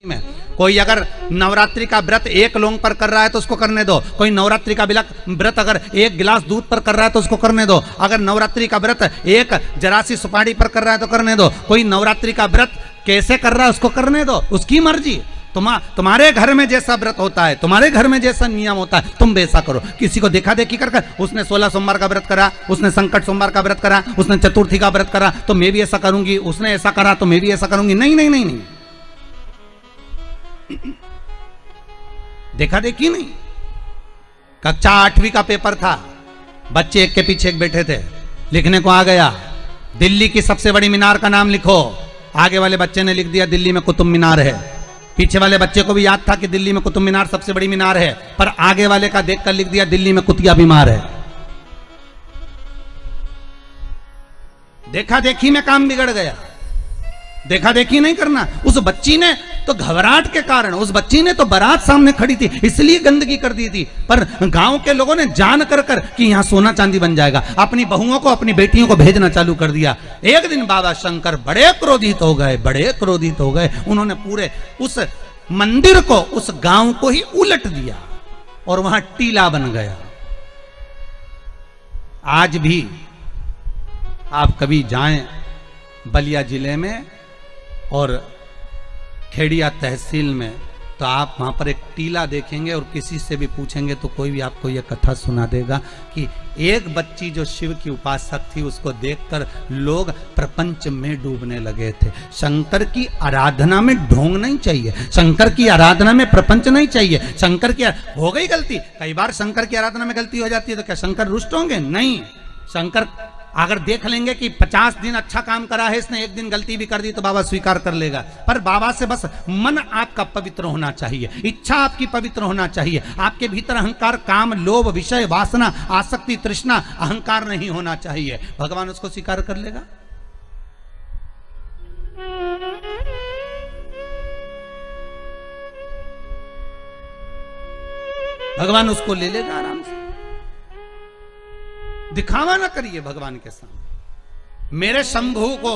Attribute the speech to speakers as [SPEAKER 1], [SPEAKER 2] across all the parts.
[SPEAKER 1] में कोई अगर नवरात्रि का व्रत एक लौंग पर कर रहा है तो उसको करने दो। कोई नवरात्रि का व्रत अगर एक गिलास दूध पर कर रहा है तो उसको करने दो। अगर नवरात्रि का व्रत एक जरासी सुपारी पर कर रहा है तो करने दो। कोई नवरात्रि का व्रत कैसे कर रहा है उसको करने दो, उसकी मर्जी। तुम्हारे घर में जैसा व्रत होता है, तुम्हारे घर में जैसा नियम होता है, तुम वैसा करो। किसी को देखा देखी कर उसने 16 सोमवार का व्रत करा, उसने संकट सोमवार का व्रत करा, उसने चतुर्थी का व्रत करा तो मैं भी ऐसा करूंगी, उसने ऐसा करा तो मैं भी ऐसा करूंगी। नहीं नहीं नहीं नहीं, देखा देखी नहीं। कक्षा 8वीं का पेपर था, बच्चे एक के पीछे एक बैठे थे, लिखने को आ गया दिल्ली की सबसे बड़ी मीनार का नाम लिखो। आगे वाले बच्चे ने लिख दिया दिल्ली में कुतुब मीनार है। पीछे वाले बच्चे को भी याद था कि दिल्ली में कुतुब मीनार सबसे बड़ी मीनार है, पर आगे वाले का देखकर लिख दिया दिल्ली में कुतिया बीमार है। देखा देखी में काम बिगड़ गया। देखा देखी नहीं करना। उस बच्ची ने तो घबराहट के कारण, उस बच्ची ने तो बारात सामने खड़ी थी इसलिए गंदगी कर दी थी, पर गांव के लोगों ने जान कर कि यहां सोना चांदी बन जाएगा, अपनी बहुओं को अपनी बेटियों को भेजना चालू कर दिया। एक दिन बाबा शंकर बड़े क्रोधित हो गए, बड़े क्रोधित हो गए। उन्होंने पूरे उस मंदिर को, उस गांव को ही उलट दिया और वहां टीला बन गया। आज भी आप कभी जाएं बलिया जिले में और खेड़िया तहसील में तो आप वहां पर एक टीला देखेंगे और किसी से भी पूछेंगे तो कोई भी आपको यह कथा सुना देगा कि एक बच्ची जो शिव की उपासक थी उसको देखकर लोग प्रपंच में डूबने लगे थे। शंकर की आराधना में ढोंग नहीं चाहिए, शंकर की आराधना में प्रपंच नहीं चाहिए। शंकर की हो गई गलती, कई बार शंकर की आराधना में गलती हो जाती है तो क्या शंकर रुष्ट होंगे? नहीं। शंकर अगर देख लेंगे कि 50 दिन अच्छा काम करा है इसने, एक दिन गलती भी कर दी तो बाबा स्वीकार कर लेगा। पर बाबा से बस मन आपका पवित्र होना चाहिए, इच्छा आपकी पवित्र होना चाहिए। आपके भीतर अहंकार, काम, लोभ, विषय, वासना, आसक्ति, तृष्णा, अहंकार नहीं होना चाहिए। भगवान उसको स्वीकार कर लेगा। भगवान उसको ले लेगा आराम से। दिखावा ना करिए भगवान के सामने। मेरे शंभू को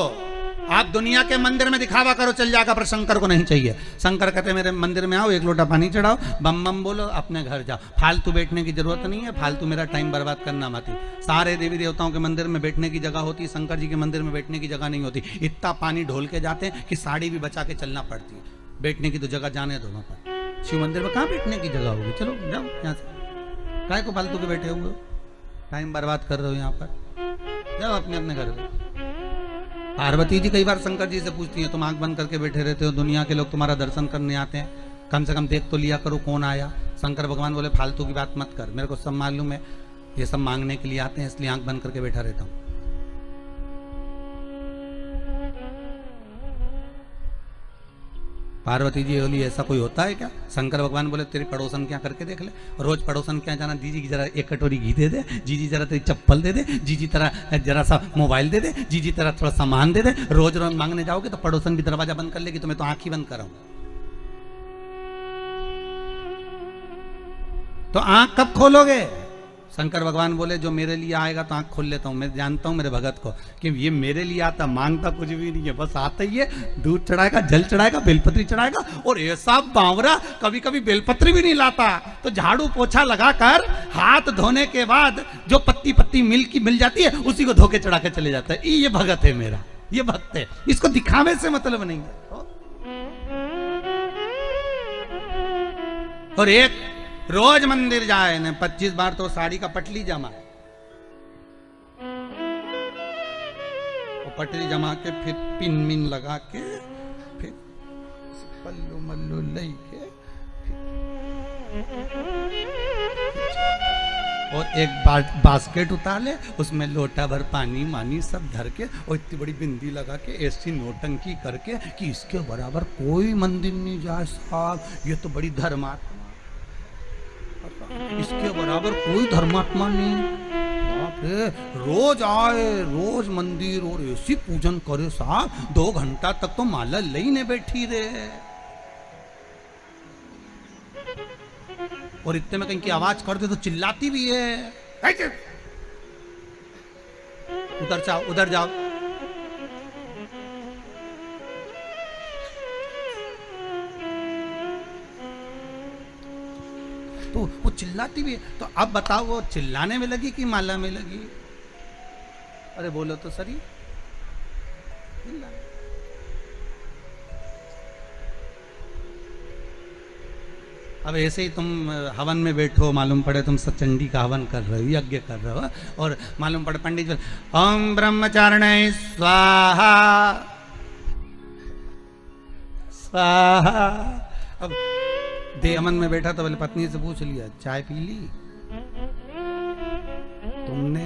[SPEAKER 1] आप दुनिया के मंदिर में दिखावा करो चल जाएगा, पर शंकर को नहीं चाहिए। शंकर कहते मेरे मंदिर में आओ, एक लोटा पानी चढ़ाओ, बम बम बोलो, अपने घर जाओ। फालतू बैठने की जरूरत नहीं है, फालतू मेरा टाइम बर्बाद करना मत। सारे देवी देवताओं के मंदिर में बैठने की जगह होती, शंकर जी के मंदिर में बैठने की जगह नहीं होती। इतना पानी ढोल के जाते हैं कि साड़ी भी बचा के चलना पड़ती है। बैठने की तो जगह जाने दो। वहां पर शिव मंदिर में कहाँ बैठने की जगह होगी? चलो जाओ यहाँ से, काय को फालतू के बैठे हुए, टाइम बर्बाद कर रहे हो यहाँ पर, जाओ अपने अपने घर में। पार्वती जी कई बार शंकर जी से पूछती हैं तुम आंख बंद करके बैठे रहते हो, दुनिया के लोग तुम्हारा दर्शन करने आते हैं, कम से कम देख तो लिया करो कौन आया। शंकर भगवान बोले फालतू की बात मत कर, मेरे को सब मालूम है, ये सब मांगने के लिए आते हैं इसलिए आंख बंद करके बैठा रहता हूँ। पार्वती जी बोली ऐसा कोई होता है क्या? शंकर भगवान बोले तेरी पड़ोसन क्या करके देख ले, रोज पड़ोसन क्या जाना, जीजी की जरा एक कटोरी घी दे दे, जीजी जरा तेरी चप्पल दे दे, जीजी तरह जरा सा मोबाइल दे दे, जीजी तरह थोड़ा सामान दे दे। रोज रोज मांगने जाओगे तो पड़ोसन भी दरवाजा बंद कर लेगी, तो मैं तो आंख ही बंद कर रहा हूं। तो आंख कब खोलोगे? शंकर भगवान बोले जो मेरे लिए आएगा तो आंख खोल लेता हूं। मैं जानता हूं मेरे भगत को कि ये मेरे लिए आता, मांगता कुछ भी नहीं है, बस आता ही है, दूध चढ़ाएगा, जल चढ़ाएगा, बेलपत्री चढ़ाएगा। और ऐसा बावरा कभी कभी बेलपत्री भी नहीं लाता, तो झाड़ू पोछा लगाकर हाथ धोने के बाद जो पत्ती पत्ती मिल जाती है उसी को धो के चढ़ा के चले जाता है। ये भगत है मेरा, ये भक्त है, इसको दिखावे से मतलब नहीं है। और एक रोज मंदिर जाए ने 25 बार तो साड़ी का पटली जमा है, पटली जमा के फिर पिन मिन लगा के फिर पल्लू मल्लू लई के और एक बास्केट उतार ले, उसमें लोटा भर पानी मानी सब धर के और इतनी बड़ी बिंदी लगा के ऐसी नोटंकी करके कि इसके बराबर कोई मंदिर नहीं जाए साहब, ये तो बड़ी धर्मात्मा, इसके बराबर कोई धर्मात्मा नहीं। बाप रे, रोज आए, रोज मंदिर और ऐसी पूजन करे साहब, 2 घंटा तक तो माला लईने बैठी रहे। और इतने में कहीं की आवाज कर दे तो चिल्लाती भी है, उधर जाओ उधर जाओ। तो वो चिल्लाती भी है। तो अब बताओ वो चिल्लाने में लगी कि माला में लगी? अरे बोलो तो सही। अब ऐसे ही तुम हवन में बैठो, मालूम पड़े तुम सचंडी का हवन कर रहे हो, यज्ञ कर रहे हो, और मालूम पड़े पंडित जी ओम ब्रह्मचारिणे स्वाहा स्वाहा। अब देह हवन में बैठा तो बोले पत्नी से पूछ लिया चाय पी ली तुमने?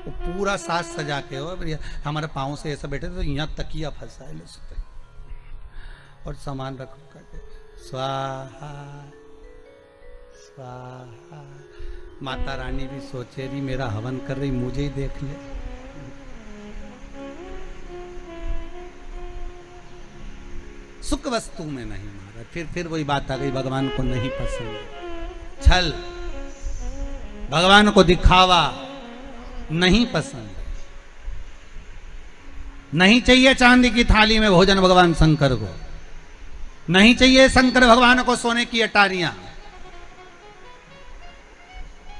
[SPEAKER 1] वो पूरा साज सजा के हो, हमारे पाँव से ऐसा बैठे तो यहाँ तकिया फंसा है, सुते और सामान रखो करके स्वाहा स्वाहा। माता रानी भी सोचे रही मेरा हवन कर रही, मुझे ही देख ले। सुख वस्तु में नहीं मारा। फिर वही बात आ गई, भगवान को नहीं पसंद छल, भगवान को दिखावा नहीं पसंद। नहीं चाहिए चांदी की थाली में भोजन भगवान शंकर को, नहीं चाहिए शंकर भगवान को सोने की अटारियां।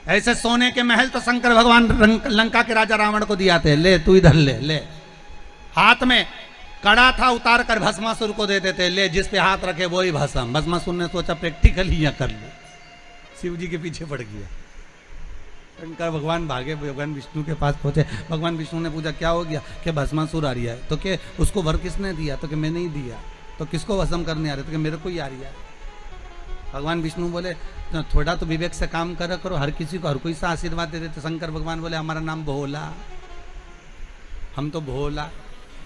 [SPEAKER 1] ऐसे सोने के महल तो शंकर भगवान लंका के राजा रावण को दिया थे, ले तू इधर ले ले। हाथ में कड़ा था, उतार कर भस्मासुर को दे देते, ले जिस पे हाथ रखे वो ही भस्म। भस्मासुर ने सोचा प्रैक्टिकल ही कर ले, शिव जी के पीछे पड़ गया। शंकर भगवान भागे, भगवान विष्णु के पास पहुंचे। भगवान विष्णु ने पूछा क्या हो गया? कि भस्मासुर आ रही है। तो क्या उसको वर किसने दिया? तो कि मैंने ही दिया। तो किसको भस्म करने आ रहे? तो कि मेरे को ही आ रही है। भगवान विष्णु बोले तो थोड़ा तो विवेक से काम करा करो, हर किसी को हर कोई सा आशीर्वाद दे देते। शंकर भगवान बोले हमारा नाम भोला, हम तो भोला,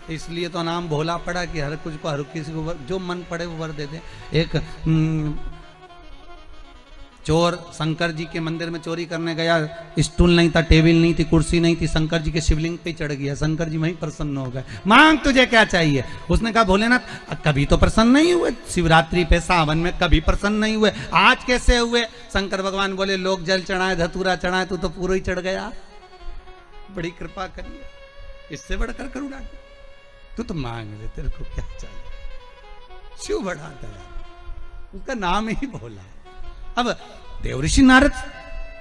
[SPEAKER 1] इसलिए तो नाम भोला पड़ा कि हर कुछ को हर किसी को जो मन पड़े वो वर दे दे। एक चोर शंकर जी के मंदिर में चोरी करने गया, स्टूल नहीं था, टेबल नहीं थी, कुर्सी नहीं थी, शंकर जी के शिवलिंग पे चढ़ गया। शंकर जी वहीं प्रसन्न हो गए, मांग तुझे क्या चाहिए? उसने कहा भोलेनाथ कभी तो प्रसन्न नहीं हुए, शिवरात्रि पे सावन में कभी प्रसन्न नहीं हुए, आज कैसे हुए? शंकर भगवान बोले लोग जल चढ़ाए धतूरा चढ़ाए, तू तो पूरा ही चढ़ गया, बड़ी कृपा करिए, इससे बढ़कर करुणा तू तो मांग ले, तेरे को क्या चाहिए? शिव बढ़ा दया, उसका नाम ही भोला। अब देवऋषि नारद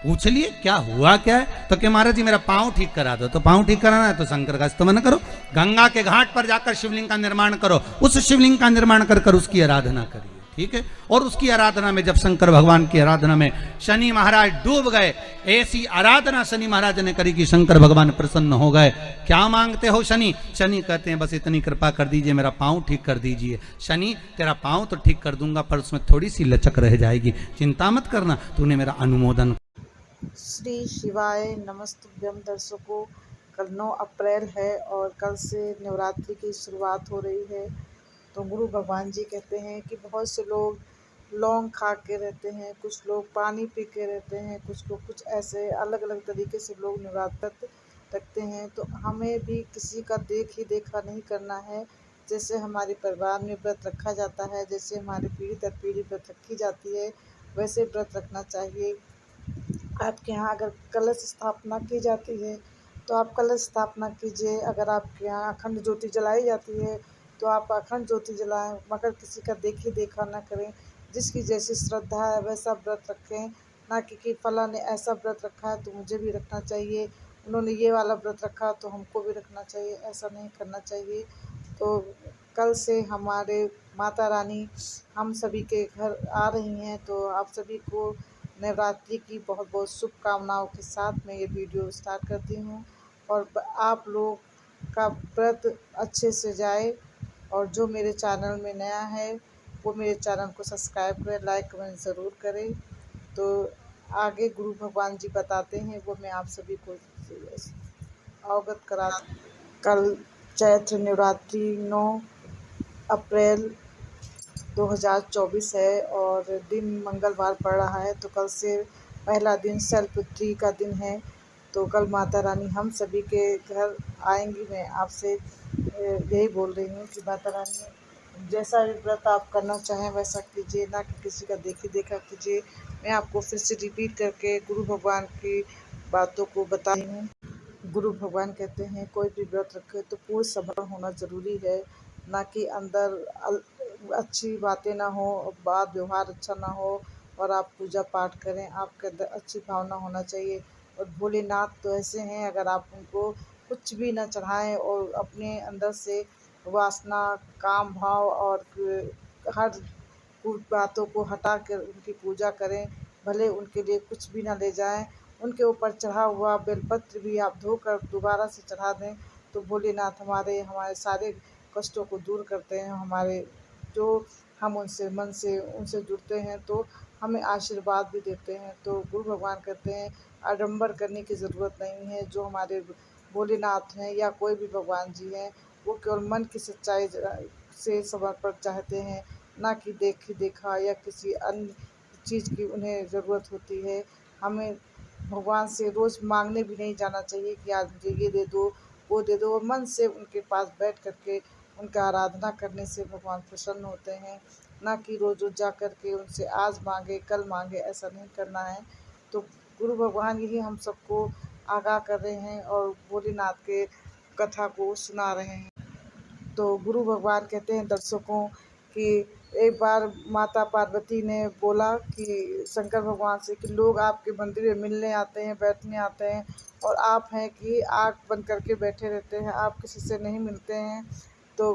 [SPEAKER 1] पूछ लिए क्या हुआ क्या है? तो कि महाराज जी मेरा पांव ठीक करा दो। तो पांव ठीक कराना है तो शंकर का स्तमन करो, गंगा के घाट पर जाकर शिवलिंग का निर्माण करो, उस शिवलिंग का निर्माण कर उसकी आराधना करिए, ठीक है? और उसकी आराधना में जब शंकर भगवान की आराधना में शनि महाराज डूब गए, ऐसी आराधना शनि महाराज ने करी कि शंकर भगवान प्रसन्न हो गए। क्या मांगते हो शनि? शनि कहते हैं बस इतनी कृपा कर दीजिए, मेरा पांव ठीक कर दीजिए। शनि तेरा पांव तो ठीक कर दूंगा पर उसमें थोड़ी सी लचक रह जाएगी, चिंता मत करना, तूने मेरा अनुमोदन।
[SPEAKER 2] श्री शिवाय नमस्तुभ्यम। दर्शकों, कल 9 अप्रैल है और कल से नवरात्रि की शुरुआत हो रही है। तो गुरु भगवान जी कहते हैं कि बहुत से लोग लौंग खा के रहते हैं, कुछ लोग पानी पी के रहते हैं, कुछ लोग कुछ ऐसे अलग अलग तरीके से लोग नवरात्र रखते हैं। तो हमें भी किसी का देखा नहीं करना है। जैसे हमारे परिवार में व्रत रखा जाता है, जैसे हमारी पीढ़ी दर पीढ़ी व्रत रखी जाती है, वैसे व्रत रखना चाहिए। आपके यहाँ अगर कलश स्थापना की जाती है तो आप कलश स्थापना कीजिए। अगर आपके यहाँ अखंड ज्योति जलाई जाती है तो आप अखंड ज्योति जलाएं, मगर किसी का देखा ना करें। जिसकी जैसी श्रद्धा है वैसा व्रत रखें, ना कि फला ने ऐसा व्रत रखा है तो मुझे भी रखना चाहिए, उन्होंने ये वाला व्रत रखा तो हमको भी रखना चाहिए, ऐसा नहीं करना चाहिए। तो कल से हमारे माता रानी हम सभी के घर आ रही हैं, तो आप सभी को नवरात्रि की बहुत बहुत शुभकामनाओं के साथ मैं ये वीडियो स्टार्ट करती हूँ। और आप लोग का व्रत अच्छे से जाए, और जो मेरे चैनल में नया है वो मेरे चैनल को सब्सक्राइब करें, लाइक कमेंट ज़रूर करें। तो आगे गुरु भगवान जी बताते हैं वो मैं आप सभी को अवगत करा। कल चैत्र नवरात्रि 9 अप्रैल 2024 है और दिन मंगलवार पड़ रहा है। तो कल से पहला दिन शैलपुत्री का दिन है। तो कल माता रानी हम सभी के घर आएंगी। मैं आपसे यही बोल रही हूँ कि माता रानी जैसा भी व्रत आप करना चाहें वैसा कीजिए, ना कि किसी का देखा कीजिए। मैं आपको फिर से रिपीट करके गुरु भगवान की बातों को बता रही हूँ। गुरु भगवान कहते हैं कोई भी व्रत रखे तो पूर्ण समर्पण होना ज़रूरी है। ना कि अंदर अच्छी बातें ना हो, बात व्यवहार अच्छा ना हो और आप पूजा पाठ करें। आपके अंदर अच्छी भावना होना चाहिए। और भोलेनाथ तो ऐसे हैं, अगर आप उनको कुछ भी ना चढ़ाएं और अपने अंदर से वासना, काम भाव और हर बातों को हटा कर उनकी पूजा करें, भले उनके लिए कुछ भी ना ले जाएं, उनके ऊपर चढ़ा हुआ बेलपत्र भी आप धोकर दोबारा से चढ़ा दें, तो भोलेनाथ हमारे हमारे सारे कष्टों को दूर करते हैं। हमारे जो हम उनसे मन से उनसे जुड़ते हैं तो हमें आशीर्वाद भी देते हैं। तो गुरु भगवान कहते हैं आडंबर करने की ज़रूरत नहीं है। जो हमारे भोलेनाथ हैं या कोई भी भगवान जी हैं, वो केवल मन की सच्चाई से समर्पण चाहते हैं, ना कि देखा या किसी अन्य चीज़ की उन्हें ज़रूरत होती है। हमें भगवान से रोज़ मांगने भी नहीं जाना चाहिए कि आज मुझे ये दे दो, वो दे दो। और मन से उनके पास बैठ कर के उनका आराधना करने से भगवान प्रसन्न होते हैं, ना कि रोज़ रोज़ जा कर के उनसे आज मांगे कल मांगे, ऐसा नहीं करना है। तो गुरु भगवान यही हम सबको आगाह कर रहे हैं और भोलेनाथ के कथा को सुना रहे हैं। तो गुरु भगवान कहते हैं दर्शकों कि एक बार माता पार्वती ने बोला कि शंकर भगवान से कि लोग आपके मंदिर में मिलने आते हैं, बैठने आते हैं, और आप हैं कि आँख बंद करके बैठे रहते हैं, आप किसी से नहीं मिलते हैं। तो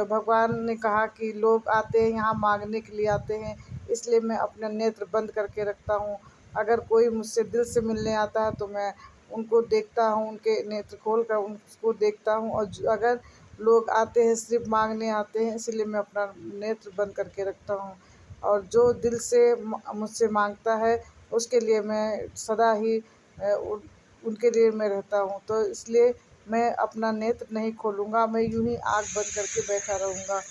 [SPEAKER 2] भगवान ने कहा कि लोग आते हैं यहाँ मांगने के लिए आते हैं, इसलिए मैं अपना नेत्र बंद करके रखता हूँ। अगर कोई मुझसे दिल से मिलने आता है तो मैं उनको देखता हूँ, उनके नेत्र खोल कर उसको देखता हूँ। और अगर लोग आते हैं सिर्फ मांगने आते हैं, इसलिए मैं अपना नेत्र बंद करके रखता हूँ। और जो दिल से मुझसे मांगता है उसके लिए मैं सदा ही उनके लिए मैं रहता हूँ। तो इसलिए मैं अपना नेत्र नहीं खोलूँगा, मैं यूं ही आँख बंद करके बैठा रहूँगा।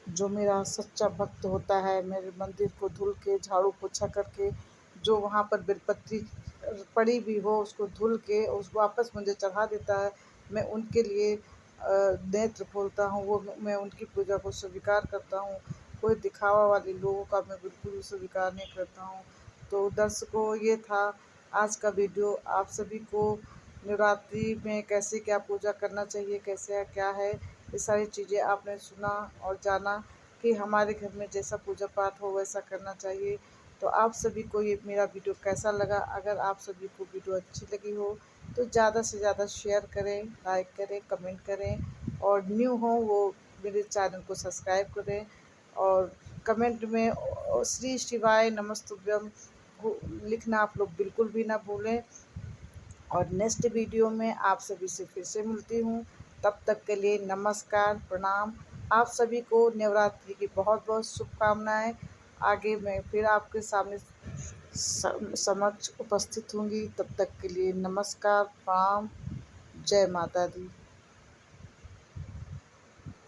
[SPEAKER 2] जो मेरा सच्चा भक्त होता है, मेरे मंदिर को धुल के झाड़ू पोछा करके, जो वहाँ पर बेलपत्री पड़ी भी हो उसको धुल के उस वापस मुझे चढ़ा देता है, मैं उनके लिए नेत्र खोलता हूँ, वो मैं उनकी पूजा को स्वीकार करता हूँ। कोई दिखावा वाले लोगों का मैं बिल्कुल भी स्वीकार नहीं करता हूँ। तो दर्शकों, ये था आज का वीडियो। आप सभी को नवरात्रि में कैसे क्या पूजा करना चाहिए, कैसे क्या है, ये सारी चीज़ें आपने सुना और जाना कि हमारे घर में जैसा पूजा पाठ हो वैसा करना चाहिए। तो आप सभी को ये मेरा वीडियो कैसा लगा? अगर आप सभी को वीडियो अच्छी लगी हो तो ज़्यादा से ज़्यादा शेयर करें, लाइक करें, कमेंट करें, और न्यू हो वो मेरे चैनल को सब्सक्राइब करें। और कमेंट में श्री शिवाय नमस्तुभ्यम लिखना आप लोग बिल्कुल भी ना भूलें। और नेक्स्ट वीडियो में आप सभी से फिर से मिलती हूँ। तब तक के लिए नमस्कार, प्रणाम। आप सभी को नवरात्रि की बहुत बहुत शुभकामनाएं। आगे मैं फिर आपके सामने समक्ष उपस्थित होंगी। तब तक के लिए नमस्कार, प्रणाम, जय माता दी।